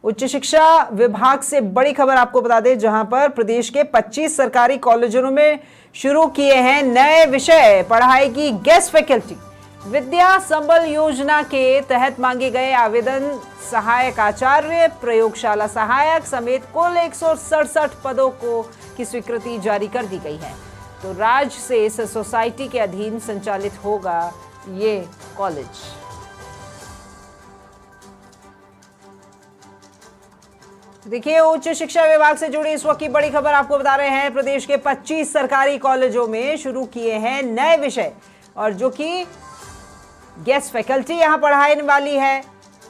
उच्च शिक्षा विभाग से बड़ी खबर आपको बता दें, जहां पर प्रदेश के 25 सरकारी कॉलेजों में शुरू किए हैं नए विषय पढ़ाई की गेस्ट फैकल्टी। विद्या संबल योजना के तहत मांगे गए आवेदन सहायक आचार्य, प्रयोगशाला सहायक समेत कुल 167 पदों की स्वीकृति जारी कर दी गई है। तो राज्य से इस सोसाइटी के अधीन संचालित होगा ये कॉलेज। देखिए, उच्च शिक्षा विभाग से जुड़ी इस वक्त की बड़ी खबर आपको बता रहे हैं। प्रदेश के 25 सरकारी कॉलेजों में शुरू किए हैं नए विषय और जो कि गेस्ट फैकल्टी यहां पढ़ाने वाली है।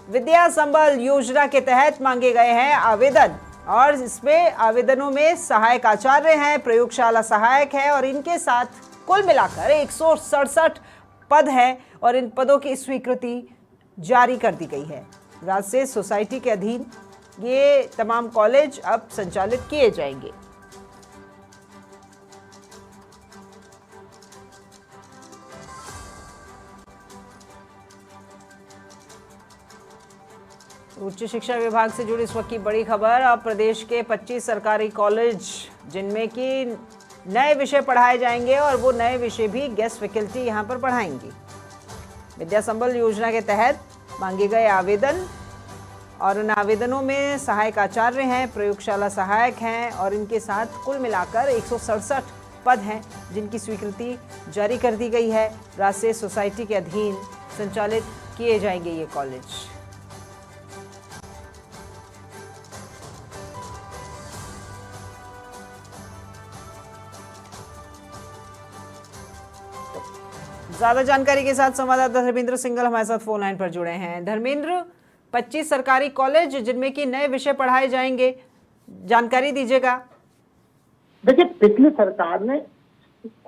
विद्या संबल योजना के तहत मांगे गए हैं आवेदन और इसमें आवेदनों में सहायक आचार्य हैं, प्रयोगशाला सहायक है और इनके साथ कुल मिलाकर 167 पद हैं और इन पदों की स्वीकृति जारी कर दी गई है। राज्य से सोसाइटी के अधीन ये तमाम कॉलेज अब संचालित किए जाएंगे। उच्च शिक्षा विभाग से जुड़ी इस वक्त की बड़ी खबर। अब प्रदेश के 25 सरकारी कॉलेज जिनमें कि नए विषय पढ़ाए जाएंगे और वो नए विषय भी गेस्ट फैकल्टी यहां पर पढ़ाएंगी। विद्या संबल योजना के तहत मांगे गए आवेदन और उन आवेदनों में सहायक आचार्य हैं, प्रयोगशाला सहायक हैं और इनके साथ कुल मिलाकर 167 पद हैं जिनकी स्वीकृति जारी कर दी गई है। राज्य सोसाइटी के अधीन संचालित किए जाएंगे ये कॉलेज। ज्यादा जानकारी के साथ संवाददाता धर्मेंद्र सिंघल हमारे साथ फोन लाइन पर जुड़े हैं। धर्मेंद्र, 25 सरकारी कॉलेज जिनमें कि नए विषय पढ़ाए जाएंगे, जानकारी दीजिएगा। देखिए, पिछली सरकार ने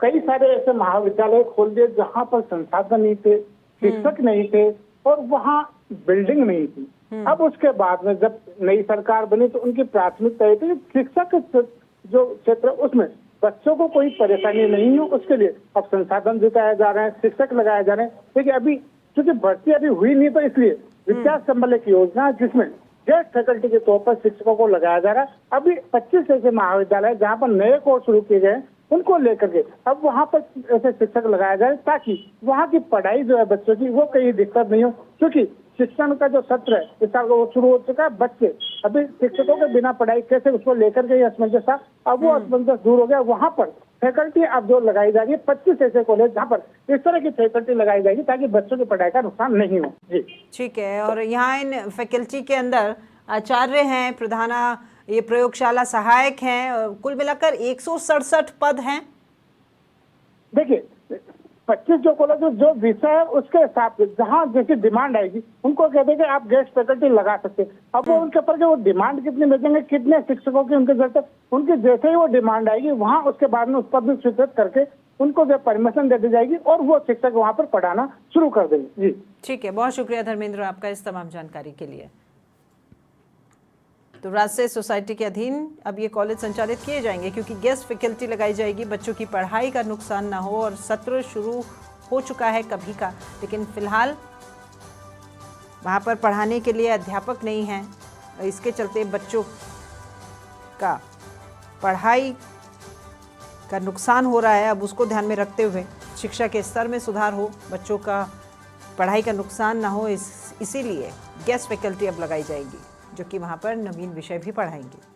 कई सारे ऐसे महाविद्यालय खोल दिए जहां पर संसाधन नहीं थे, शिक्षक नहीं थे और वहां बिल्डिंग नहीं थी। अब उसके बाद में जब नई सरकार बनी तो उनकी प्राथमिकता थी शिक्षक जो क्षेत्र उसमें बच्चों को कोई परेशानी नहीं हो, उसके लिए अब संसाधन जुटाया जा रहे हैं, शिक्षक लगाए जा रहे हैं। देखिए, अभी क्योंकि भर्ती अभी हुई नहीं तो इसलिए विद्या संबल एक योजना जिसमें गेस्ट फैकल्टी के तौर पर शिक्षकों को लगाया जा रहा है। अभी 25 ऐसे महाविद्यालय जहां पर नए कोर्स शुरू किए गए उनको लेकर के अब वहां पर ऐसे शिक्षक लगाया जाए ताकि वहां की पढ़ाई जो है बच्चों की वो कहीं दिक्कत नहीं हो। क्योंकि शिक्षण का जो सत्र है इस साल वो शुरू हो चुका है। बच्चे अभी शिक्षकों के बिना पढ़ाई कैसे उसको लेकर के असमंजस था, अब वो असमंजस दूर हो गया। वहां पर फैकल्टी अब जो लगाई जा रही है 25 ऐसे कॉलेज जहाँ पर इस तरह की फैकल्टी लगाई जाएगी ताकि बच्चों की पढ़ाई का नुकसान नहीं हो। जी ठीक है। और यहाँ इन फैकल्टी के अंदर आचार्य हैं, प्रधाना ये प्रयोगशाला सहायक हैं, कुल मिलाकर 167 पद हैं। देखिए, 25 जो कॉलेज जो विषय है उसके हिसाब से जहाँ जैसी डिमांड आएगी उनको कहते हैं कि आप गेस्ट फैकल्टी लगा सकते हैं। अब वो उनके ऊपर वो डिमांड कितनी भेजेंगे, कितने शिक्षकों की उनके जरूरत है, उनकी जैसे ही वो डिमांड आएगी वहाँ उसके बाद में उस पर भी स्वीकृत करके उनको जो परमिशन दे दी जाएगी और वो शिक्षक वहाँ पर पढ़ाना शुरू कर देंगे। जी ठीक है, बहुत शुक्रिया धर्मेंद्र आपका इस तमाम जानकारी के लिए। तो राज्य सोसाइटी के अधीन अब ये कॉलेज संचालित किए जाएंगे क्योंकि गेस्ट फैकल्टी लगाई जाएगी, बच्चों की पढ़ाई का नुकसान ना हो। और सत्र शुरू हो चुका है कभी का, लेकिन फिलहाल वहाँ पर पढ़ाने के लिए अध्यापक नहीं हैं और इसके चलते बच्चों का पढ़ाई का नुकसान हो रहा है। अब उसको ध्यान में रखते हुए शिक्षा के स्तर में सुधार हो, बच्चों का पढ़ाई का नुकसान ना हो, इसीलिए गेस्ट फैकल्टी अब लगाई जाएगी जो कि वहाँ पर नवीन विषय भी पढ़ाएंगे।